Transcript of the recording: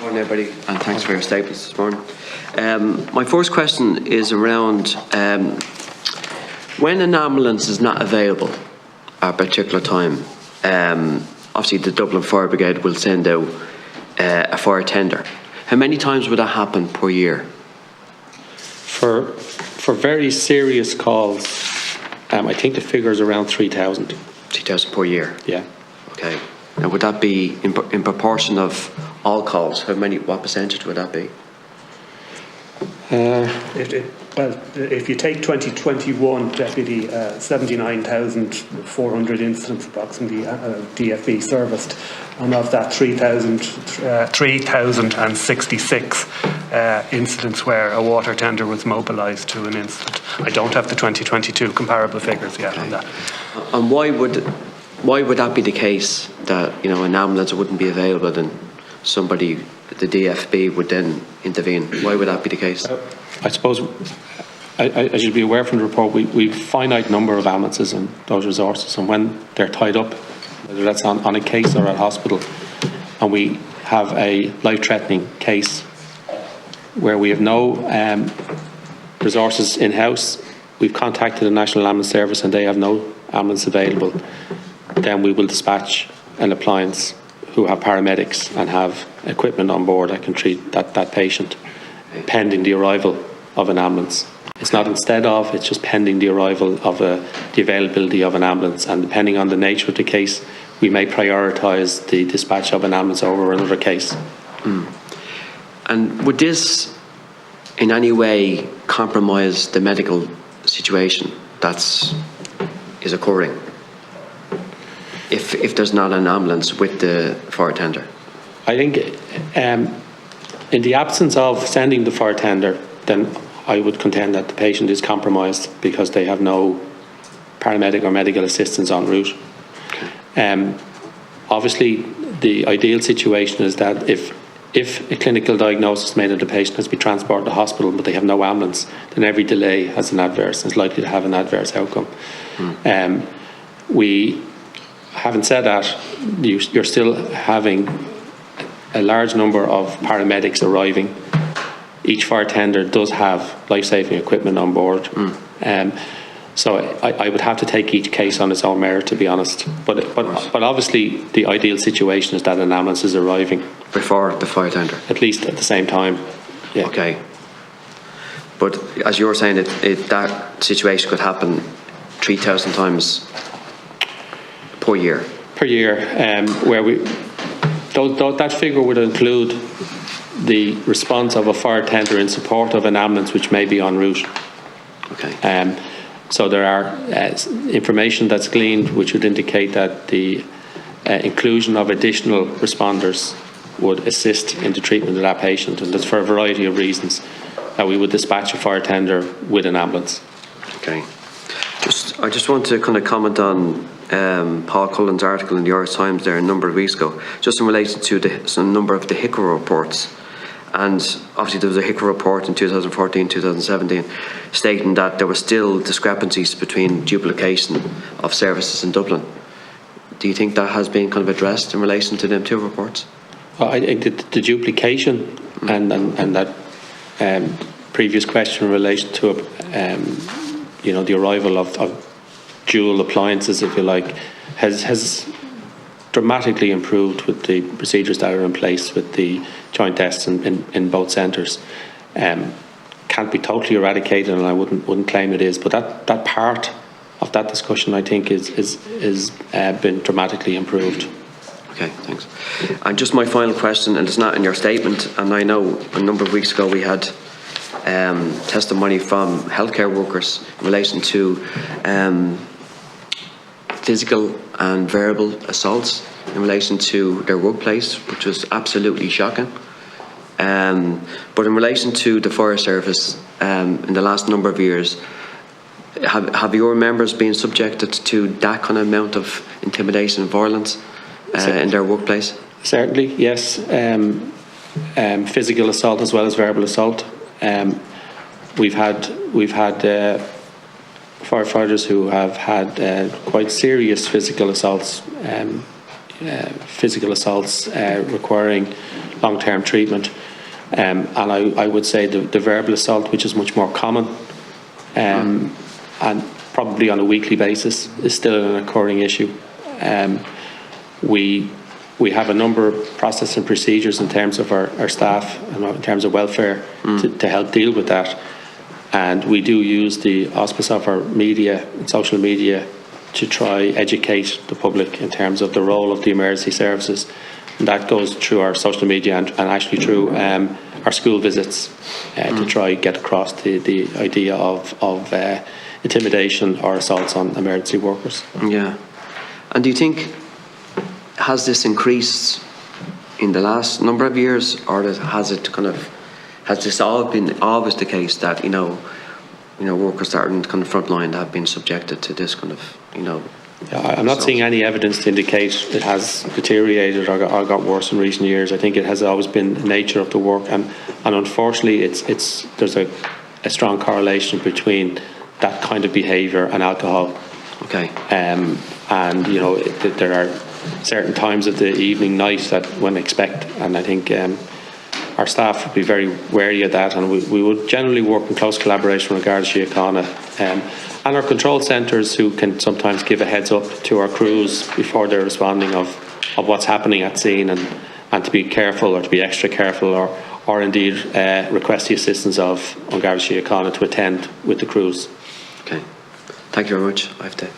Morning, everybody, and thanks for your statements this morning. My first question is around when an ambulance is not available at a particular time. Obviously, the Dublin Fire Brigade will send out a fire tender. How many times would that happen per year? For very serious calls, I think the figure is around 3,000. 3,000 per year? Yeah. Okay. And would that be in proportion of all calls? What percentage would that be? If you take 2021, Deputy, 79,400 incidents approximately DFB serviced, and of that 3,066 incidents where a water tender was mobilised to an incident. I don't have the 2022 comparable figures yet on that. And why would that be the case, that an ambulance wouldn't be available and somebody, the DFB, would then intervene? Why would that be the case? I suppose, as you'd be aware from the report, we've a finite number of ambulances and those resources, and when they're tied up, whether that's on a case or at hospital, and we have a life-threatening case where we have no resources in-house, we've contacted the National Ambulance Service and they have no ambulance available, then we will dispatch an appliance who have paramedics and have equipment on board that can treat that patient, pending the arrival of an ambulance. It's not instead of, it's just pending the arrival of the availability of an ambulance, and depending on the nature of the case, we may prioritise the dispatch of an ambulance over another case. And would this in any way compromise the medical situation that is occurring if there's not an ambulance with the fire tender? I think in the absence of sending the fire tender, then I would contend that the patient is compromised because they have no paramedic or medical assistance en route. Obviously, the ideal situation is that if a clinical diagnosis made of the patient has been transported to hospital but they have no ambulance, then every delay has an adverse, is likely to have an adverse outcome. Having said that, you're still having a large number of paramedics arriving. Each fire tender does have life-saving equipment on board. So I would have to take each case on its own merit, to be honest. But obviously the ideal situation is that an ambulance is arriving before the fire tender, at least at the same time. Yeah. Okay. But as you were saying, that situation could happen 3,000 times per year. Per year, where that figure would include the response of a fire tender in support of an ambulance which may be en route. Okay. So there are information that's gleaned which would indicate that the inclusion of additional responders would assist in the treatment of that patient, and that's for a variety of reasons that we would dispatch a fire tender with an ambulance. Okay. I just want to kind of comment on Paul Cullen's article in the Irish Times there a number of weeks ago, just in relation to some number of the HICRA reports. And obviously there was a HICRA report in 2014, 2017, stating that there were still discrepancies between duplication of services in Dublin. Do you think that has been kind of addressed in relation to them two reports? Well, I think the duplication and that previous question in relation to the arrival of dual appliances, if you like, has dramatically improved with the procedures that are in place with the joint tests in both centres. Can't be totally eradicated, and I wouldn't claim it is, but that part of that discussion, I think, is been dramatically improved. Okay, thanks. And just my final question, and it's not in your statement, and I know a number of weeks ago we had testimony from healthcare workers in relation to physical and verbal assaults in relation to their workplace, which was absolutely shocking. But in relation to the fire service, in the last number of years, have your members been subjected to that kind of amount of intimidation and violence in their workplace? Certainly, yes. Physical assault as well as verbal assault. We've had firefighters who have had quite serious physical assaults requiring long-term treatment. And I would say the verbal assault, which is much more common, and probably on a weekly basis, is still an occurring issue. We have a number of processes and procedures in terms of our staff and in terms of welfare to help deal with that. And we do use the auspice of our media and social media to try educate the public in terms of the role of the emergency services. And that goes through our social media and actually through our school visits to try get across the idea of intimidation or assaults on emergency workers. Yeah. And do you think, has this increased in the last number of years, or has this always the case that, workers that are in kind of front line have been subjected to this kind of, Yeah, I'm not seeing any evidence to indicate it has deteriorated or got worse in recent years. I think it has always been the nature of the work, and unfortunately, there's a strong correlation between that kind of behaviour and alcohol. Okay. And there are certain times of the evening, night that one expect, and I think our staff would be very wary of that, and we would generally work in close collaboration with Garda Síochána and our control centres, who can sometimes give a heads up to our crews before they're responding of what's happening at scene, and to be careful or to be extra careful, or indeed request the assistance of Garda Síochána to attend with the crews. Okay. Thank you very much. I have to